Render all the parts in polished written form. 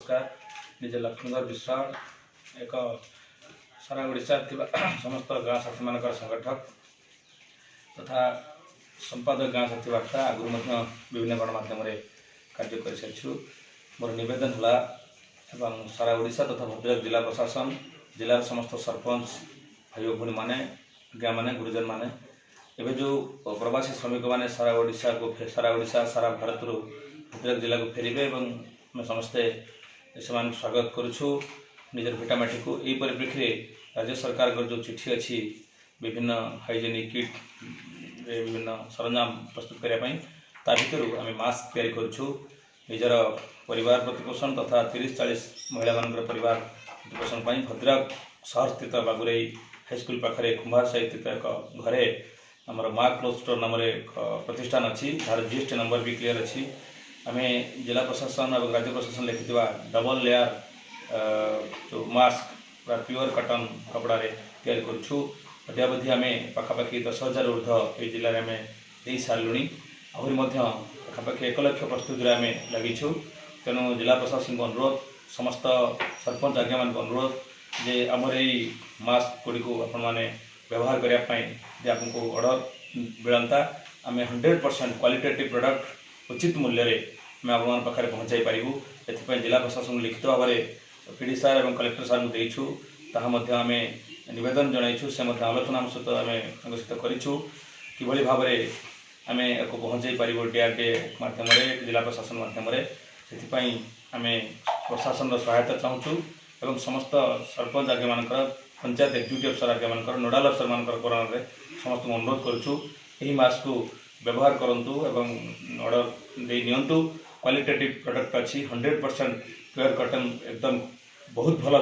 नमस्कार। निजे लक्ष्मीधर विश्वाल एक सारा ओडिशा समस्त गाँ साथी मान संगठक तथा संपादक गाँ साथी वार्ता आगुरी विभिन्न गणमाध्यम कार्य कर सारी मोर नवेदन है सारा ओडिशा तथा भद्रक जिला प्रशासन जिलार समस्त सरपंच भाई भूणी मैंने गाँ मैंने गुरुजन मैंने एवं जो प्रवासी श्रमिक मैंने सारा ओडिशा सारा भारत भद्रक जिला को फेरबे और समस्ते से स्वागत करुछु निजर भिटामाटी को यही परिप्रेक्षी राज्य सरकार जो चिठी अच्छी विभिन्न हाइजेनिक किट विभिन्न सरंजाम प्रस्तुत करने ता भर आम मास्क तैयारी करुछु निजर परिवार प्रतिपोषण तथा 30-40 महिला मान परिवार प्रतिपोषण भद्रक सहर स्थित बागुरई हाईस्कल पाखे कुंभार साई स्थित एक घरे आमर माँ क्लोथ स्टोर नाम प्रतिष्ठान अच्छी तार जीएसटी नंबर भी क्लियर अच्छी आम जिला प्रशासन और राज्य प्रशासन लिखि डबल लेयर जो मास्क पूरा प्योर कटन कपड़ा तैयारी करुछु अद्यावधि आम पाखापाखि 10,000 ऊर्ध्व ये जिले में दे सारूँ आहरी पाखापाखि 1 लाख प्रस्तुति आम लगिछु तेणु जिला प्रशासन को अनुरोध समस्त सरपंच आज्ञा मान अनुरोध जे आमर यही मास्क गुड़ी को आपण मैंने व्यवहार करने आपको ऑर्डर मिलता आम 100% क्वालिटेटिव प्रोडक्ट उचित मूल्य आम आप पाखे पहुँचाई पारूँ एपाई जिला प्रशासन लिखित भाव में पीडी सार और कलेक्टर सार को देचु आम नवेदन जनईछु से आलोचना सहित आम सहित करूँ कि भाव में आम एक पहुँचाई पारू डीआरडीए मध्यम जिला प्रशासन मध्यम से आम प्रशासन सहायता चाहूँ और समस्त सरपंच आज्ञा मान पंचायत एक्जिक्यूटिव अफसर आज्ञा मान नोडाल अफसर मान कोरोना समस्त अनुरोध करुछु यही मास्क को व्यवहार करूँ एवं ऑर्डर दे नियंतु क्वालिटेटिव प्रोडक्ट अच्छी 100% प्योर कटन एकदम बहुत भल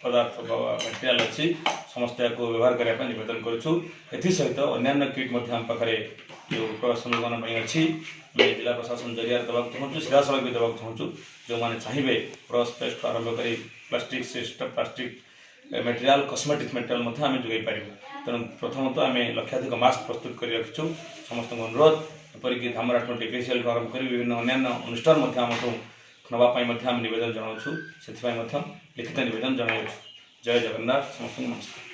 पदार्थ मटेरियल अच्छी समस्त को व्यवहार करने निवेदन करुछु एसहित अन्य किट आम पाखे जो प्रशासन अच्छी जिला प्रशासन जरिया देवाक चाहूँ सीधा सड़क भी देवाक चाहूँ जो मैंने चाहिए ब्रश पेस्ट आरंभ कर plastic system plastic material cosmetic material आम जोगाई पारूँ तेणु प्रथमतः आम लक्षाधिक मास्क प्रस्तुत कर रखिछुं समस्त अनुरोध एपरिक धामराट टेक्निशियल आरंभ कर विभिन्न अन्य अनुष्ठान नापी नवेदन जनाऊँ से लिखित नवेदन जन जय जगन्नाथ समस्त नमस्कार।